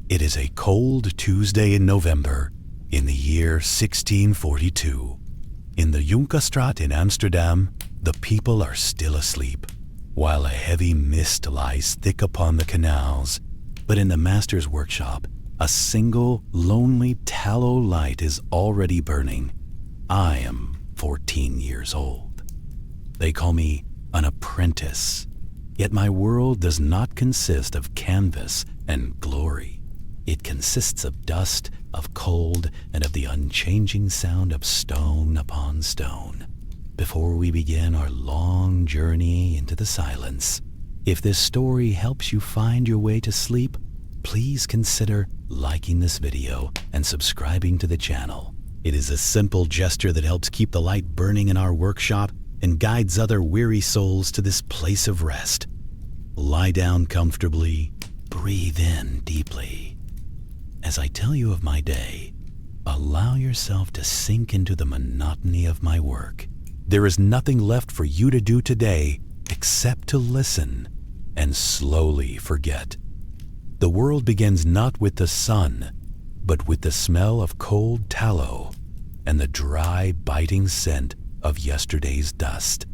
It is a cold Tuesday in November in the year 1642. In the Junkerstraat in Amsterdam, the people are still asleep, while a heavy mist lies thick upon the canals. But in the master's workshop, a single, lonely tallow light is already burning. I am 14 years old. They call me an apprentice, yet my world does not consist of canvas and glory. It consists of dust, of cold, and of the unchanging sound of stone upon stone. Before we begin our long journey into the silence, if this story helps you find your way to sleep, please consider liking this video and subscribing to the channel. It is a simple gesture that helps keep the light burning in our workshop and guides other weary souls to this place of rest. Lie down comfortably, breathe in deeply. As I tell you of my day, allow yourself to sink into the monotony of my work. There is nothing left for you to do today except to listen and slowly forget. The world begins not with the sun, but with the smell of cold tallow and the dry, biting scent of yesterday's dust.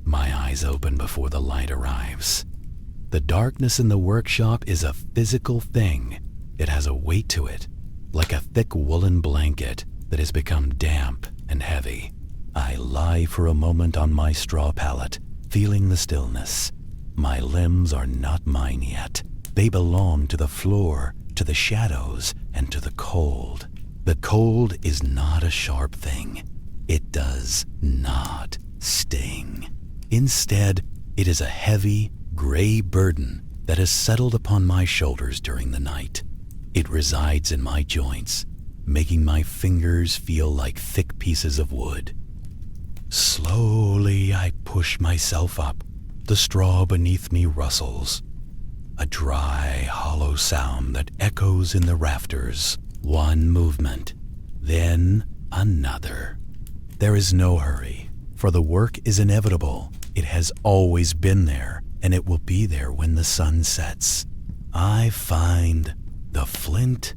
My eyes open before the light arrives. The darkness in the workshop is a physical thing. It has a weight to it, like a thick woolen blanket that has become damp and heavy. I lie for a moment on my straw pallet, feeling the stillness. My limbs are not mine yet. They belong to the floor, to the shadows, and to the cold. The cold is not a sharp thing. It does not sting. Instead, it is a heavy, gray burden that has settled upon my shoulders during the night. It resides in my joints, making my fingers feel like thick pieces of wood. Slowly, I push myself up. The straw beneath me rustles. A dry, hollow sound that echoes in the rafters. One movement, then another. There is no hurry, for the work is inevitable. It has always been there, and it will be there when the sun sets. I find the flint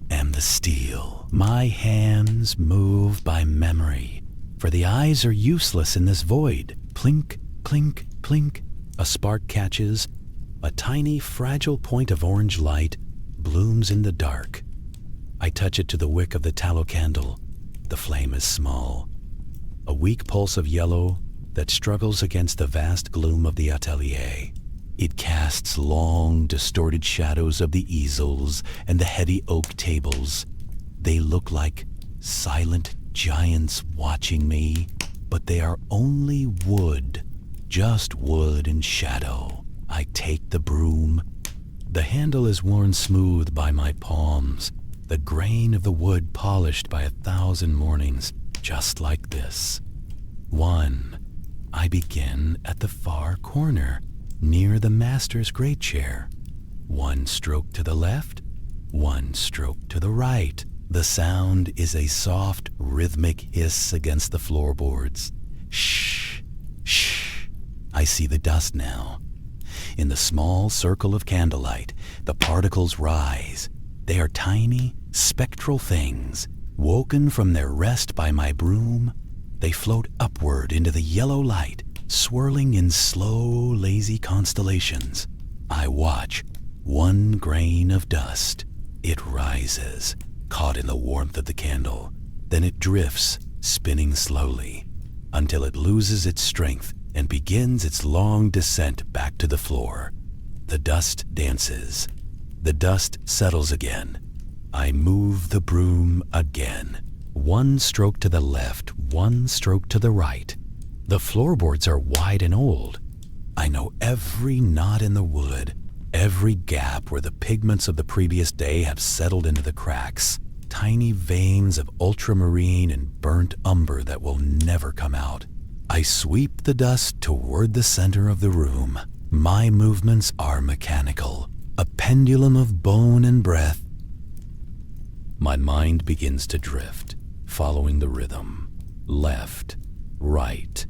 and the steel. My hands move by memory, for the eyes are useless in this void. Plink, clink, plink. A spark catches. A tiny, fragile point of orange light blooms in the dark. I touch it to the wick of the tallow candle. The flame is small. A weak pulse of yellow that struggles against the vast gloom of the atelier. It casts long, distorted shadows of the easels and the heavy oak tables. They look like silent giants watching me, but they are only wood, just wood and shadow. I take the broom. The handle is worn smooth by my palms, the grain of the wood polished by 1,000 mornings, just like this. One. I begin at the far corner, near the master's great chair. One stroke to the left, one stroke to the right. The sound is a soft, rhythmic hiss against the floorboards. Shh, shh. I see the dust now. In the small circle of candlelight, the particles rise. They are tiny, spectral things. Woken from their rest by my broom, they float upward into the yellow light, swirling in slow, lazy constellations. I watch. One grain of dust. It rises, caught in the warmth of the candle. Then it drifts, spinning slowly, until it loses its strength and begins its long descent back to the floor. The dust dances. The dust settles again. I move the broom again. One stroke to the left, one stroke to the right. The floorboards are wide and old. I know every knot in the wood, every gap where the pigments of the previous day have settled into the cracks. Tiny veins of ultramarine and burnt umber that will never come out. I sweep the dust toward the center of the room. My movements are mechanical, a pendulum of bone and breath. My mind begins to drift, following the rhythm. Left, right.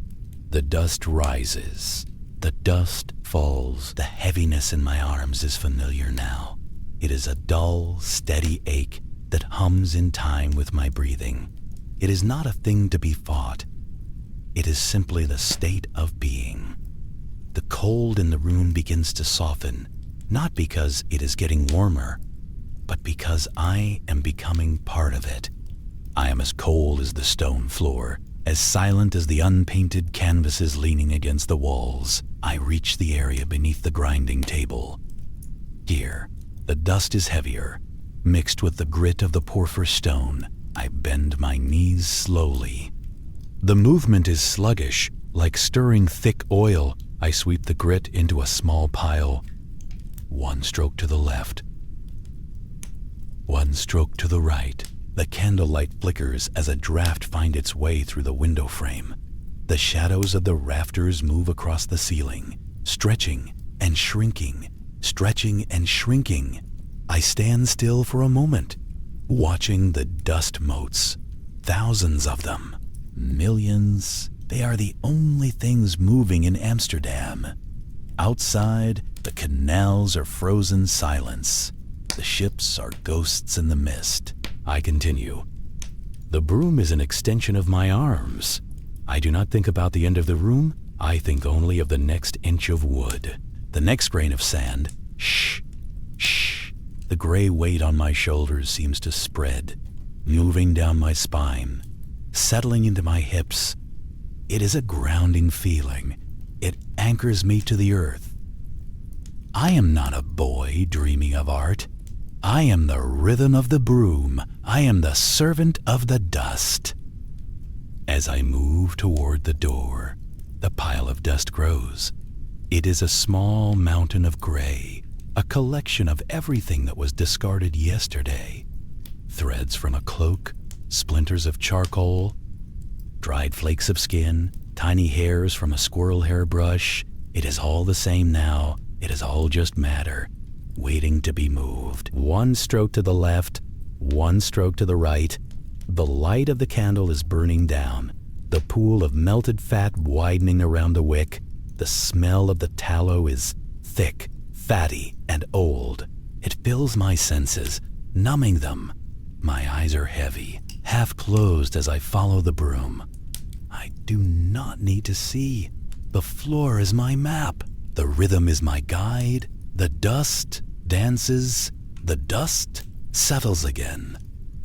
The dust rises. The dust falls. The heaviness in my arms is familiar now. It is a dull, steady ache that hums in time with my breathing. It is not a thing to be fought. It is simply the state of being. The cold in the room begins to soften, not because it is getting warmer, but because I am becoming part of it. I am as cold as the stone floor, as silent as the unpainted canvases leaning against the walls. I reach the area beneath the grinding table. Here, the dust is heavier, mixed with the grit of the porphyr stone. I bend my knees slowly. The movement is sluggish, like stirring thick oil. I sweep the grit into a small pile. One stroke to the left. One stroke to the right. The candlelight flickers as a draft finds its way through the window frame. The shadows of the rafters move across the ceiling, stretching and shrinking, stretching and shrinking. I stand still for a moment, watching the dust motes. Thousands of them. Millions. They are the only things moving in Amsterdam. Outside, the canals are frozen silence. The ships are ghosts in the mist. I continue. The broom is an extension of my arms. I do not think about the end of the room. I think only of the next inch of wood, the next grain of sand. Shh, shh. The gray weight on my shoulders seems to spread, moving down my spine, settling into my hips. It is a grounding feeling. It anchors me to the earth. I am not a boy dreaming of art. I am the rhythm of the broom. I am the servant of the dust. As I move toward the door, the pile of dust grows. It is a small mountain of gray, a collection of everything that was discarded yesterday. Threads from a cloak, splinters of charcoal, dried flakes of skin, tiny hairs from a squirrel hairbrush. It is all the same now. It is all just matter, waiting to be moved. One stroke to the left, one stroke to the right. The light of the candle is burning down, the pool of melted fat widening around the wick. The smell of the tallow is thick, fatty, and old. It fills my senses, numbing them. My eyes are heavy, half closed as I follow the broom. I do not need to see. The floor is my map. The rhythm is my guide. The dust dances. The dust settles again.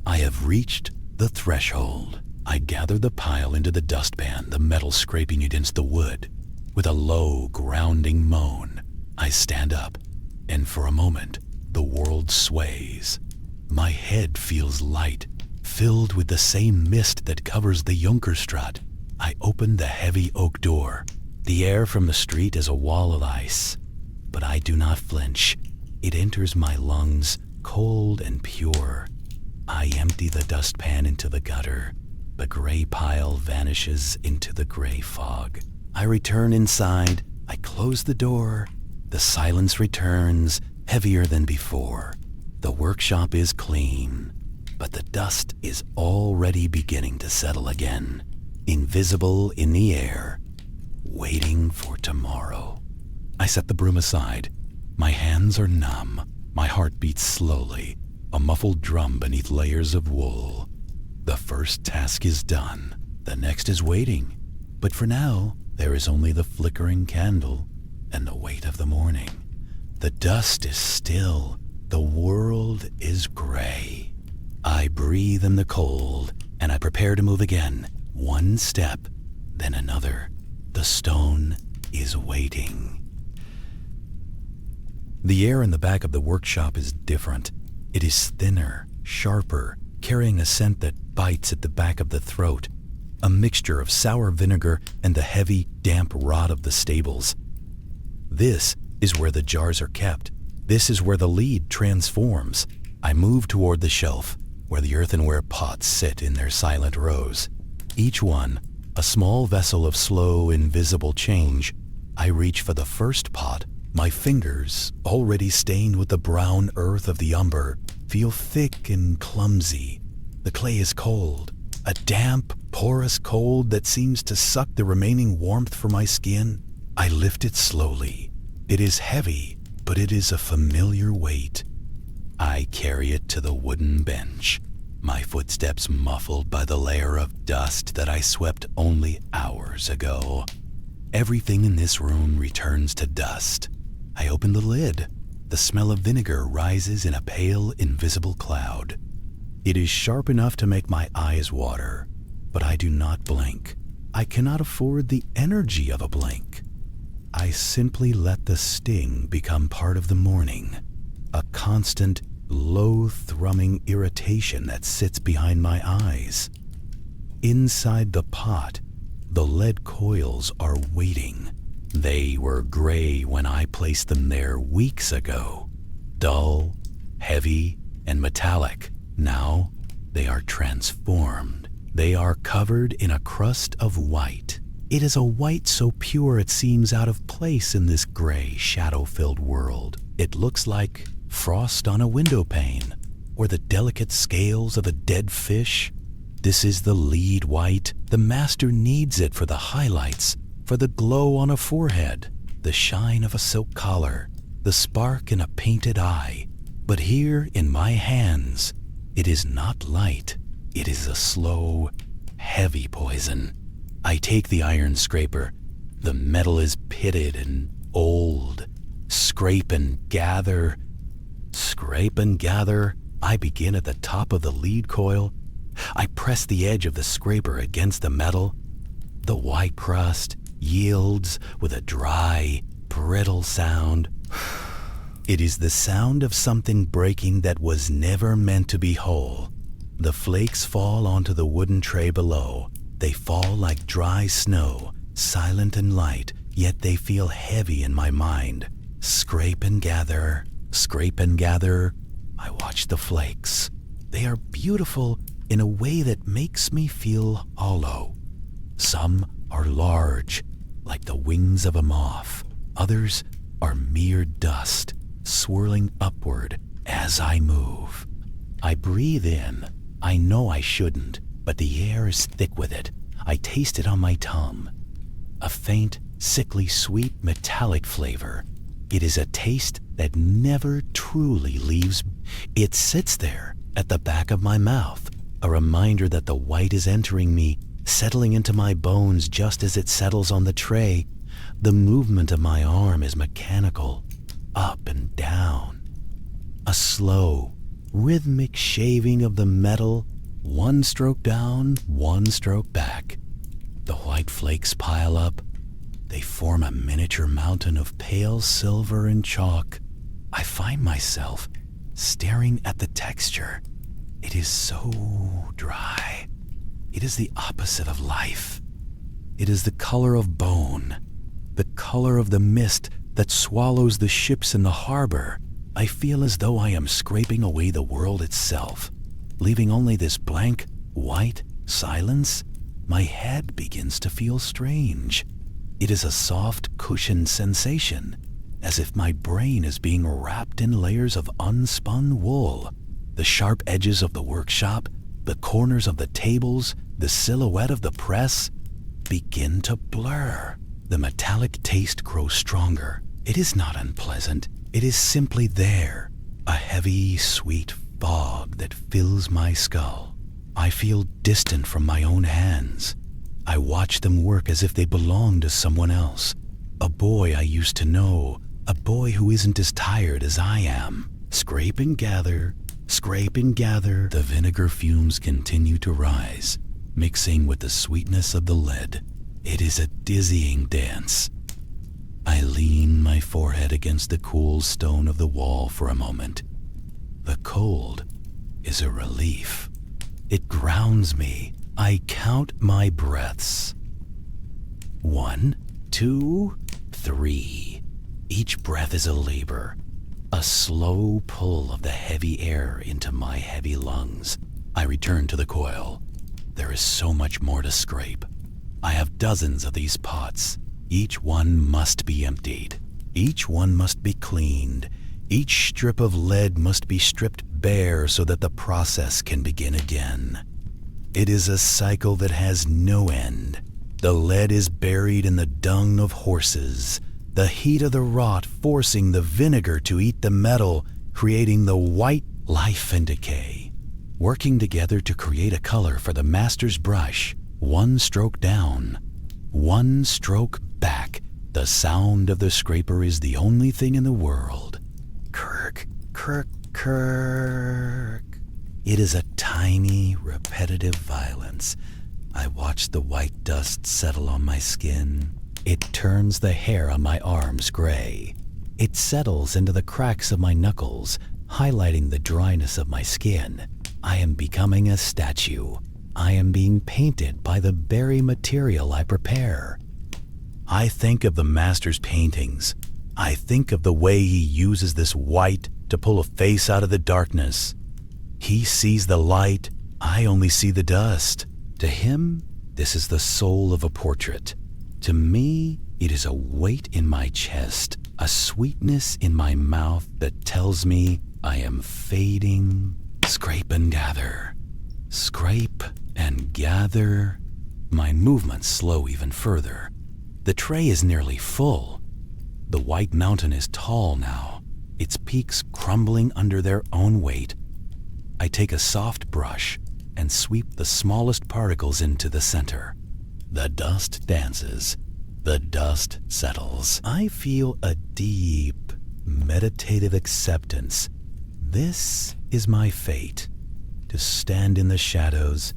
I have reached the threshold. I gather the pile into the dustpan, the metal scraping against the wood. With a low, grounding moan, I stand up, and for a moment, the world sways. My head feels light, filled with the same mist that covers the Junkerstraat. I open the heavy oak door. The air from the street is a wall of ice, but I do not flinch. It enters my lungs, cold and pure. I empty the dustpan into the gutter. The gray pile vanishes into the gray fog. I return inside. I close the door. The silence returns, heavier than before. The workshop is clean, but the dust is already beginning to settle again, invisible in the air, waiting for tomorrow. I set the broom aside. My hands are numb. My heart beats slowly, a muffled drum beneath layers of wool. The first task is done. The next is waiting. But for now, there is only the flickering candle and the weight of the morning. The dust is still. The world is gray. I breathe in the cold, and I prepare to move again. One step, then another. The stone is waiting. The air in the back of the workshop is different. It is thinner, sharper, carrying a scent that bites at the back of the throat, a mixture of sour vinegar and the heavy, damp rot of the stables. This is where the jars are kept. This is where the lead transforms. I move toward the shelf, where the earthenware pots sit in their silent rows. Each one, a small vessel of slow, invisible change. I reach for the first pot. My fingers, already stained with the brown earth of the umber, feel thick and clumsy. The clay is cold, a damp, porous cold that seems to suck the remaining warmth from my skin. I lift it slowly. It is heavy, but it is a familiar weight. I carry it to the wooden bench, my footsteps muffled by the layer of dust that I swept only hours ago. Everything in this room returns to dust. I open the lid. The smell of vinegar rises in a pale, invisible cloud. It is sharp enough to make my eyes water, but I do not blink. I cannot afford the energy of a blink. I simply let the sting become part of the morning, a constant, low-thrumming irritation that sits behind my eyes. Inside the pot, the lead coils are waiting. They were gray when I placed them there weeks ago. Dull, heavy, and metallic. Now they are transformed. They are covered in a crust of white. It is a white so pure it seems out of place in this gray, shadow-filled world. It looks like frost on a window pane, or the delicate scales of a dead fish. This is the lead white. The master needs it for the highlights, for the glow on a forehead, the shine of a silk collar, the spark in a painted eye. But here in my hands, it is not light. It is a slow, heavy poison. I take the iron scraper. The metal is pitted and old. Scrape and gather. Scrape and gather. I begin at the top of the lead coil. I press the edge of the scraper against the metal. The white crust yields with a dry, brittle sound. It is the sound of something breaking that was never meant to be whole. The flakes fall onto the wooden tray below. They fall like dry snow, silent and light, yet they feel heavy in my mind. Scrape and gather, scrape and gather. I watch the flakes. They are beautiful in a way that makes me feel hollow. Some are large, like the wings of a moth. Others are mere dust, swirling upward as I move. I breathe in. I know I shouldn't, but the air is thick with it. I taste it on my tongue. A faint, sickly sweet metallic flavor. It is a taste that never truly leaves. It sits there at the back of my mouth, a reminder that the white is entering me, settling into my bones just as it settles on the tray. The movement of my arm is mechanical, up and down. A slow, rhythmic shaving of the metal, one stroke down, one stroke back. The white flakes pile up. They form a miniature mountain of pale silver and chalk. I find myself staring at the texture. It is so dry. It is the opposite of life. It is the color of bone, the color of the mist that swallows the ships in the harbor. I feel as though I am scraping away the world itself, leaving only this blank, white silence. My head begins to feel strange. It is a soft, cushioned sensation, as if my brain is being wrapped in layers of unspun wool. The sharp edges of the workshop, the corners of the tables, the silhouette of the press begin to blur. The metallic taste grows stronger. It is not unpleasant. It is simply there, a heavy, sweet fog that fills my skull. I feel distant from my own hands. I watch them work as if they belonged to someone else. A boy I used to know, a boy who isn't as tired as I am. Scrape and gather, scrape and gather. The vinegar fumes continue to rise, mixing with the sweetness of the lead. It is a dizzying dance. I lean my forehead against the cool stone of the wall for a moment. The cold is a relief. It grounds me. I count my breaths. 1, 2, 3. Each breath is a labor, a slow pull of the heavy air into my heavy lungs. I return to the coil. There is so much more to scrape. I have dozens of these pots. Each one must be emptied. Each one must be cleaned. Each strip of lead must be stripped bare so that the process can begin again. It is a cycle that has no end. The lead is buried in the dung of horses, the heat of the rot forcing the vinegar to eat the metal, creating the white life and decay, working together to create a color for the master's brush. One stroke down, one stroke back. The sound of the scraper is the only thing in the world. Kirk, kirk, kirk. It is a tiny, repetitive violence. I watch the white dust settle on my skin. It turns the hair on my arms gray. It settles into the cracks of my knuckles, highlighting the dryness of my skin. I am becoming a statue. I am being painted by the very material I prepare. I think of the master's paintings. I think of the way he uses this white to pull a face out of the darkness. He sees the light, I only see the dust. To him, this is the soul of a portrait. To me, it is a weight in my chest, a sweetness in my mouth that tells me I am fading. Scrape and gather. Scrape and gather. My movements slow even further. The tray is nearly full. The white mountain is tall now, its peaks crumbling under their own weight. I take a soft brush and sweep the smallest particles into the center. The dust dances. The dust settles. I feel a deep, meditative acceptance. This is my fate. To stand in the shadows,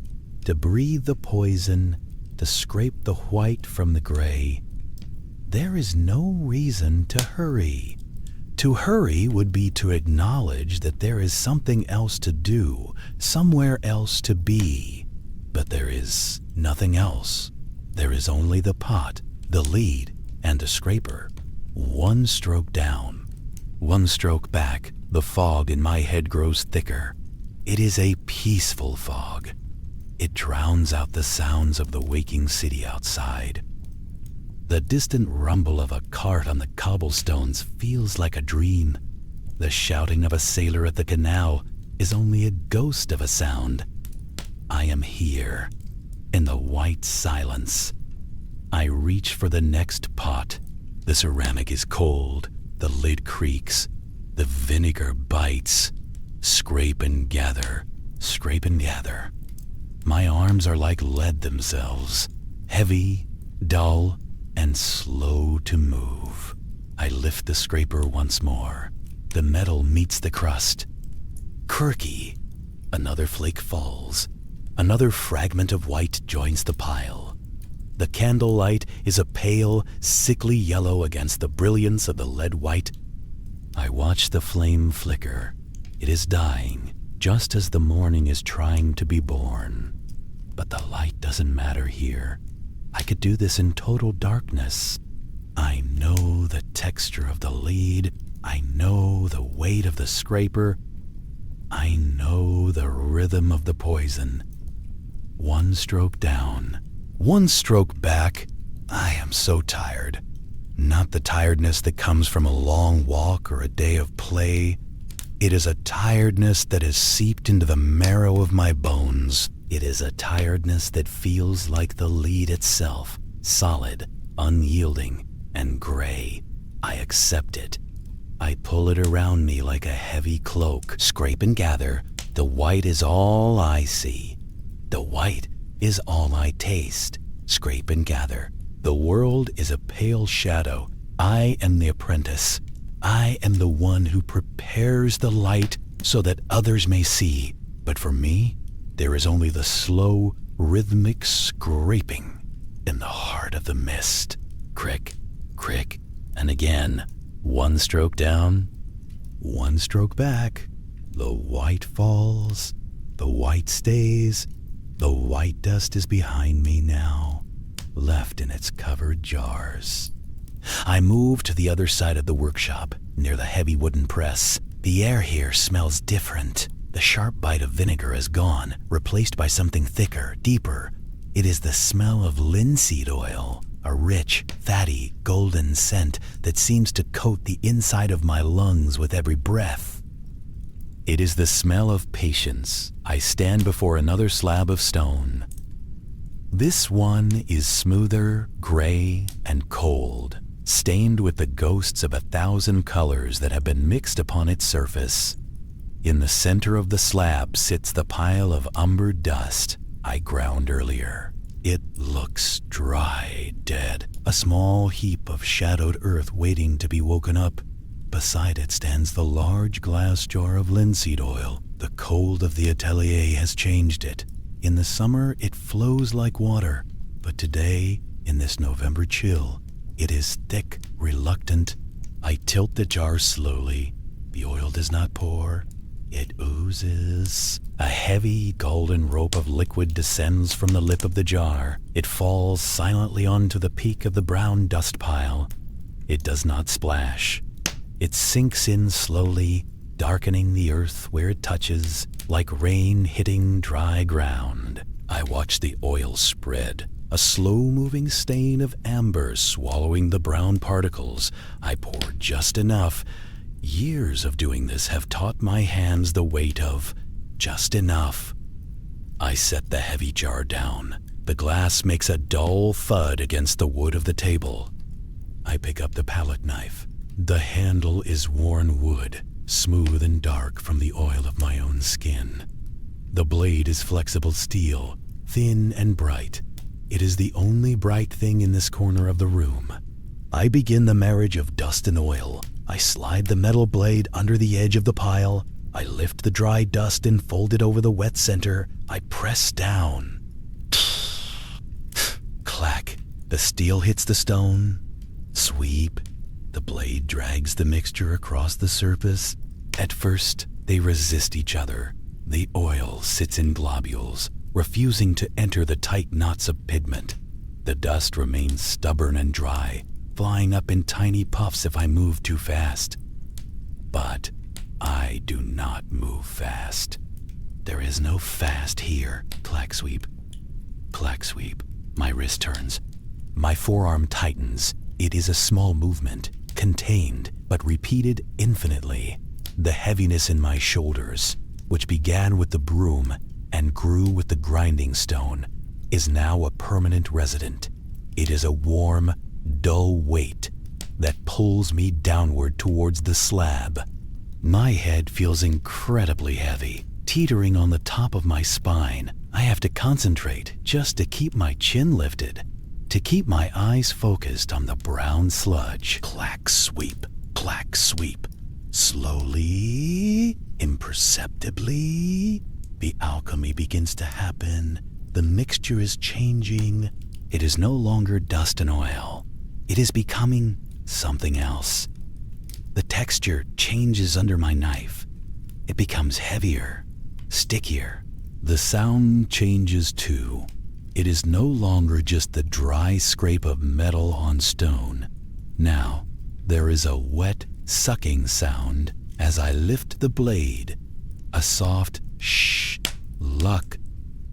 to breathe the poison, to scrape the white from the gray. There is no reason to hurry. To hurry would be to acknowledge that there is something else to do, somewhere else to be. But there is nothing else. There is only the pot, the lead, and the scraper. One stroke down, one stroke back. The fog in my head grows thicker. It is a peaceful fog. It drowns out the sounds of the waking city outside. The distant rumble of a cart on the cobblestones feels like a dream. The shouting of a sailor at the canal is only a ghost of a sound. I am here, in the white silence. I reach for the next pot. The ceramic is cold, the lid creaks, the vinegar bites. Scrape and gather, scrape and gather. My arms are like lead themselves, heavy, dull, and slow to move. I lift the scraper once more. The metal meets the crust. Quirky. Another flake falls. Another fragment of white joins the pile. The candlelight is a pale, sickly yellow against the brilliance of the lead white. I watch the flame flicker. It is dying, just as the morning is trying to be born. But the light doesn't matter here. I could do this in total darkness. I know the texture of the lead. I know the weight of the scraper. I know the rhythm of the poison. One stroke down, one stroke back. I am so tired. Not the tiredness that comes from a long walk or a day of play. It is a tiredness that has seeped into the marrow of my bones. It is a tiredness that feels like the lead itself, solid, unyielding, and gray. I accept it. I pull it around me like a heavy cloak. Scrape and gather. The white is all I see. The white is all I taste. Scrape and gather. The world is a pale shadow. I am the apprentice. I am the one who prepares the light so that others may see. But for me, there is only the slow, rhythmic scraping in the heart of the mist. Crick, crick, and again. One stroke down, one stroke back. The white falls, the white stays. The white dust is behind me now, left in its covered jars. I move to the other side of the workshop, near the heavy wooden press. The air here smells different. The sharp bite of vinegar is gone, replaced by something thicker, deeper. It is the smell of linseed oil, a rich, fatty, golden scent that seems to coat the inside of my lungs with every breath. It is the smell of patience. I stand before another slab of stone. This one is smoother, gray, and cold. stained with the ghosts of 1,000 colors that have been mixed upon its surface. In the center of the slab sits the pile of umber dust I ground earlier. It looks dry, dead, a small heap of shadowed earth waiting to be woken up. Beside it stands the large glass jar of linseed oil. The cold of the atelier has changed it. In the summer, it flows like water, but today, in this November chill, it is thick, reluctant. I tilt the jar slowly. The oil does not pour. It oozes. A heavy golden rope of liquid descends from the lip of the jar. It falls silently onto the peak of the brown dust pile. It does not splash. It sinks in slowly, darkening the earth where it touches, like rain hitting dry ground. I watch the oil spread, a slow-moving stain of amber swallowing the brown particles. I pour just enough. Years of doing this have taught my hands the weight of just enough. I set the heavy jar down. The glass makes a dull thud against the wood of the table. I pick up the palette knife. The handle is worn wood, smooth and dark from the oil of my own skin. The blade is flexible steel, thin and bright. It is the only bright thing in this corner of the room. I begin the marriage of dust and oil. I slide the metal blade under the edge of the pile. I lift the dry dust and fold it over the wet center. I press down. Clack. The steel hits the stone. Sweep. The blade drags the mixture across the surface. At first, they resist each other. The oil sits in globules, refusing to enter the tight knots of pigment. The dust remains stubborn and dry, flying up in tiny puffs if I move too fast. But I do not move fast. There is no fast here. Clack sweep. Clack sweep. My wrist turns. My forearm tightens. It is a small movement, contained, but repeated infinitely. The heaviness in my shoulders, which began with the broom and grew with the grinding stone, is now a permanent resident. It is a warm, dull weight that pulls me downward towards the slab. My head feels incredibly heavy, teetering on the top of my spine. I have to concentrate just to keep my chin lifted, to keep my eyes focused on the brown sludge. Clack sweep, clack sweep. Slowly, imperceptibly, the alchemy begins to happen. The mixture is changing. It is no longer dust and oil. It is becoming something else. The texture changes under my knife. It becomes heavier, stickier. The sound changes too. It is no longer just the dry scrape of metal on stone. Now, there is a wet, sucking sound as I lift the blade. A soft shh, luck,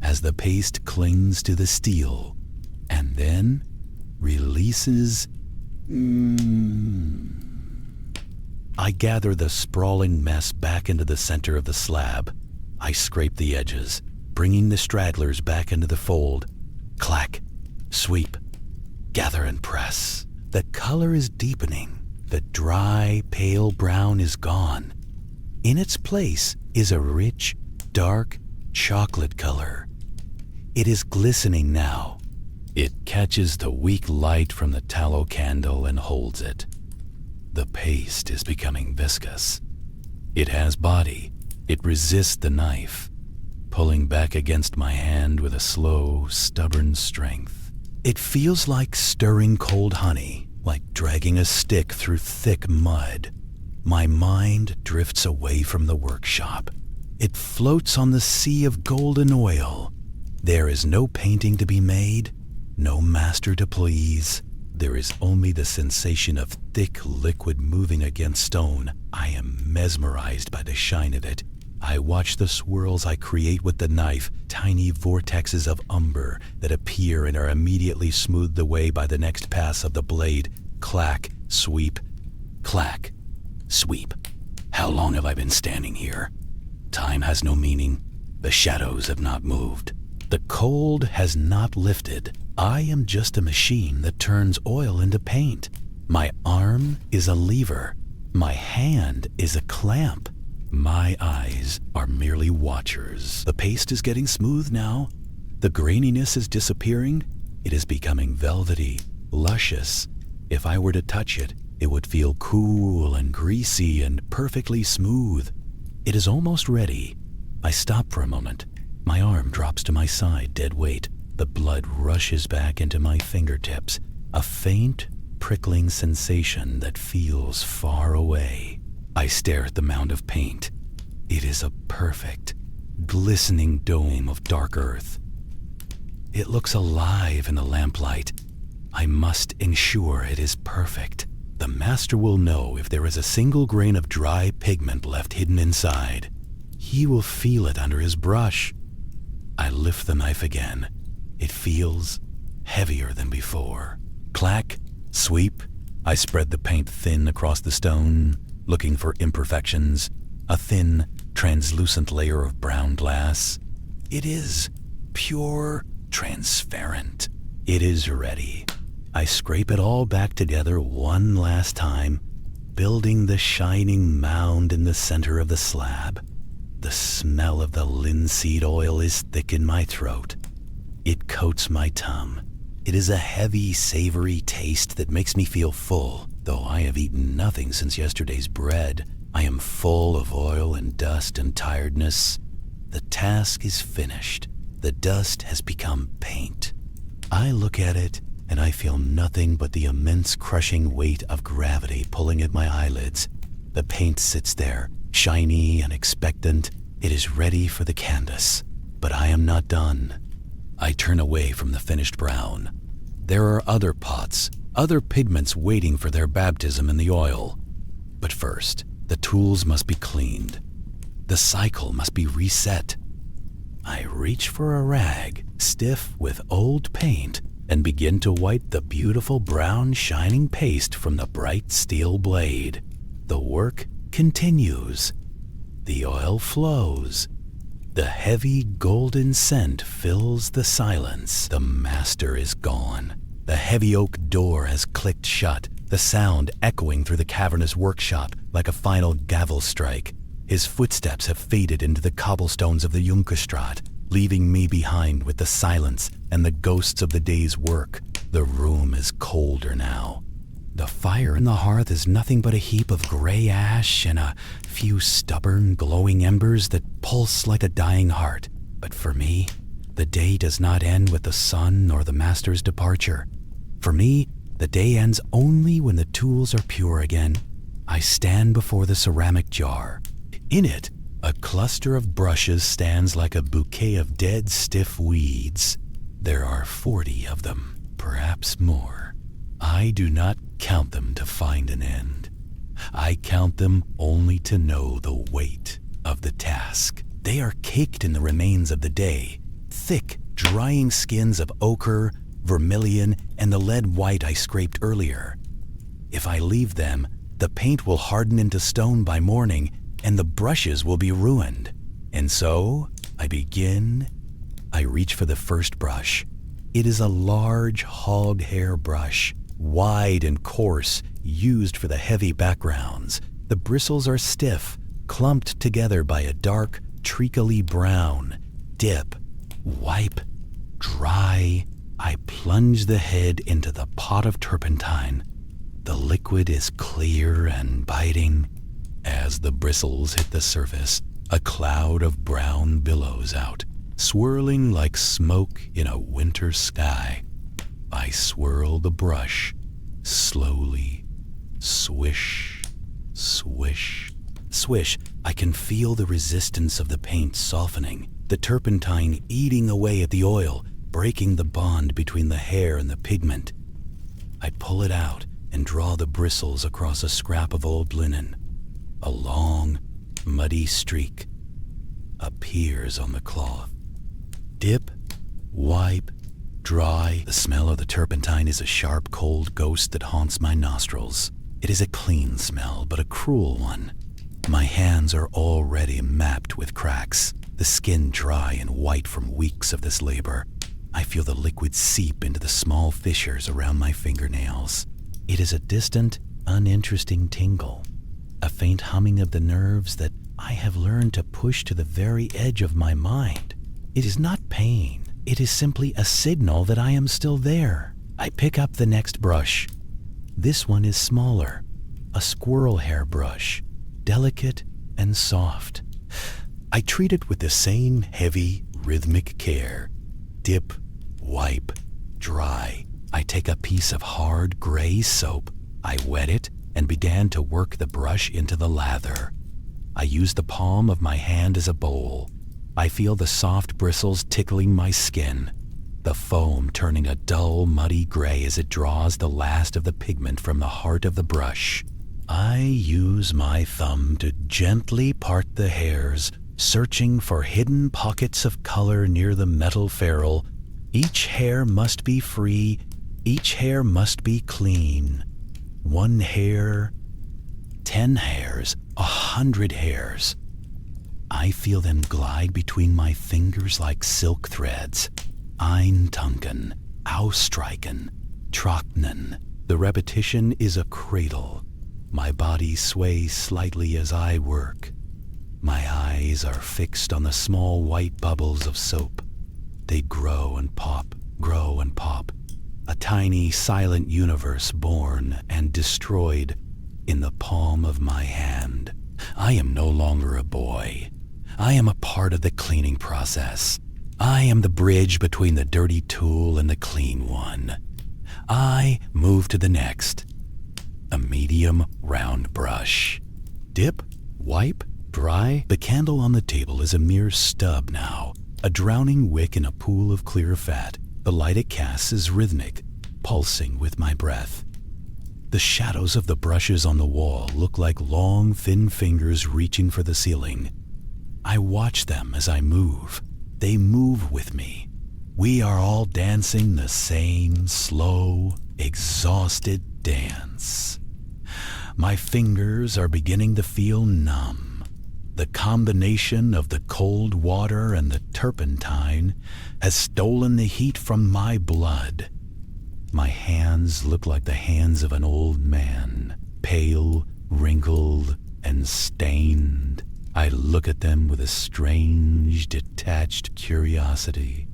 as the paste clings to the steel, and then releases. I gather the sprawling mess back into the center of the slab. I scrape the edges, bringing the stragglers back into the fold. Clack, sweep, gather and press. The color is deepening. The dry, pale brown is gone. In its place is a rich, dark chocolate color. It is glistening now. It catches the weak light from the tallow candle and holds it. The paste is becoming viscous. It has body. It resists the knife, pulling back against my hand with a slow, stubborn strength. It feels like stirring cold honey, like dragging a stick through thick mud. My mind drifts away from the workshop. It floats on the sea of golden oil. There is no painting to be made, no master to please. There is only the sensation of thick liquid moving against stone. I am mesmerized by the shine of it. I watch the swirls I create with the knife, tiny vortexes of umber that appear and are immediately smoothed away by the next pass of the blade. Clack, sweep, clack, sweep. How long have I been standing here? Time has no meaning. The shadows have not moved. The cold has not lifted. I am just a machine that turns oil into paint. My arm is a lever. My hand is a clamp. My eyes are merely watchers. The paste is getting smooth now. The graininess is disappearing. It is becoming velvety, luscious. If I were to touch it, it would feel cool and greasy and perfectly smooth. It is almost ready. I stop for a moment. My arm drops to my side, dead weight. The blood rushes back into my fingertips. A faint, prickling sensation that feels far away. I stare at the mound of paint. It is a perfect, glistening dome of dark earth. It looks alive in the lamplight. I must ensure it is perfect. The master will know if there is a single grain of dry pigment left hidden inside. He will feel it under his brush. I lift the knife again. It feels heavier than before. Clack, sweep. I spread the paint thin across the stone, looking for imperfections. A thin, translucent layer of brown glass. It is pure, transparent. It is ready. I scrape it all back together one last time, building the shining mound in the center of the slab. The smell of the linseed oil is thick in my throat. It coats my tongue. It is a heavy, savory taste that makes me feel full. Though I have eaten nothing since yesterday's bread, I am full of oil and dust and tiredness. The task is finished. The dust has become paint. I look at it, and I feel nothing but the immense crushing weight of gravity pulling at my eyelids. The paint sits there, shiny and expectant. It is ready for the canvas. But I am not done. I turn away from the finished brown. There are other pots, other pigments waiting for their baptism in the oil. But first, the tools must be cleaned. The cycle must be reset. I reach for a rag, stiff with old paint, and begin to wipe the beautiful brown shining paste from the bright steel blade. The work continues. The oil flows. The heavy golden scent fills the silence. The master is gone. The heavy oak door has clicked shut, the sound echoing through the cavernous workshop like a final gavel strike. His footsteps have faded into the cobblestones of the Junkerstraat, leaving me behind with the silence and the ghosts of the day's work. The room is colder now. The fire in the hearth is nothing but a heap of gray ash and a few stubborn, glowing embers that pulse like a dying heart. But for me, the day does not end with the sun nor the master's departure. For me, the day ends only when the tools are pure again. I stand before the ceramic jar. In it, a cluster of brushes stands like a bouquet of dead, stiff weeds. There are 40 of them, perhaps more. I do not count them to find an end. I count them only to know the weight of the task. They are caked in the remains of the day, thick, drying skins of ochre, vermilion, and the lead white I scraped earlier. If I leave them, the paint will harden into stone by morning, and the brushes will be ruined. And so, I begin. I reach for the first brush. It is a large hog hair brush, wide and coarse, used for the heavy backgrounds. The bristles are stiff, clumped together by a dark, treacly brown. Dip, wipe, dry. I plunge the head into the pot of turpentine. The liquid is clear and biting. As the bristles hit the surface, a cloud of brown billows out, swirling like smoke in a winter sky. I swirl the brush, slowly, swish, swish, swish. I can feel the resistance of the paint softening, the turpentine eating away at the oil, breaking the bond between the hair and the pigment. I pull it out and draw the bristles across a scrap of old linen. A long, muddy streak appears on the cloth. Dip, wipe, dry. The smell of the turpentine is a sharp, cold ghost that haunts my nostrils. It is a clean smell, but a cruel one. My hands are already mapped with cracks, the skin dry and white from weeks of this labor. I feel the liquid seep into the small fissures around my fingernails. It is a distant, uninteresting tingle, a faint humming of the nerves that I have learned to push to the very edge of my mind. It is not pain. It is simply a signal that I am still there. I pick up the next brush. This one is smaller, a squirrel hair brush, delicate and soft. I treat it with the same heavy, rhythmic care. Dip, wipe, dry. I take a piece of hard gray soap. I wet it and began to work the brush into the lather. I use the palm of my hand as a bowl. I feel the soft bristles tickling my skin, the foam turning a dull, muddy gray as it draws the last of the pigment from the heart of the brush. I use my thumb to gently part the hairs, searching for hidden pockets of color near the metal ferrule. Each hair must be free. Each hair must be clean. 1 hair, 10 hairs, 100 hairs. I feel them glide between my fingers like silk threads. Eintunken, ausstreichen, trocknen. The repetition is a cradle. My body sways slightly as I work. My eyes are fixed on the small white bubbles of soap. They grow and pop, grow and pop. A tiny, silent universe born and destroyed in the palm of my hand. I am no longer a boy. I am a part of the cleaning process. I am the bridge between the dirty tool and the clean one. I move to the next. A medium round brush. Dip, wipe, dry. The candle on the table is a mere stub now, a drowning wick in a pool of clear fat. The light it casts is rhythmic, pulsing with my breath. The shadows of the brushes on the wall look like long, thin fingers reaching for the ceiling. I watch them as I move. They move with me. We are all dancing the same slow, exhausted dance. My fingers are beginning to feel numb. The combination of the cold water and the turpentine has stolen the heat from my blood. My hands look like the hands of an old man, pale, wrinkled, and stained. I look at them with a strange, detached curiosity.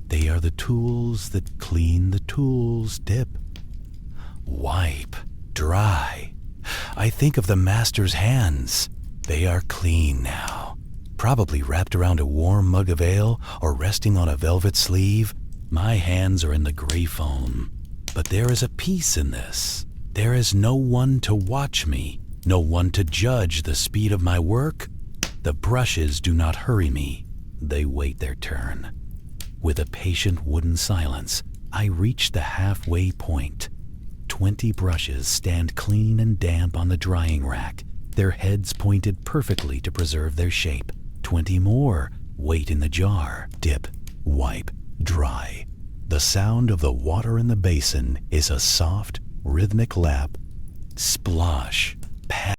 They are the tools that clean the tools. Dip, wipe, dry. I think of the master's hands. They are clean now, probably wrapped around a warm mug of ale or resting on a velvet sleeve. My hands are in the gray foam. But there is a peace in this. There is no one to watch me, no one to judge the speed of my work. The brushes do not hurry me. They wait their turn. With a patient wooden silence, I reach the halfway point. 20 brushes stand clean and damp on the drying rack, their heads pointed perfectly to preserve their shape. 20 more wait in the jar. Dip, wipe, dry. The sound of the water in the basin is a soft, rhythmic lap, splosh, pat.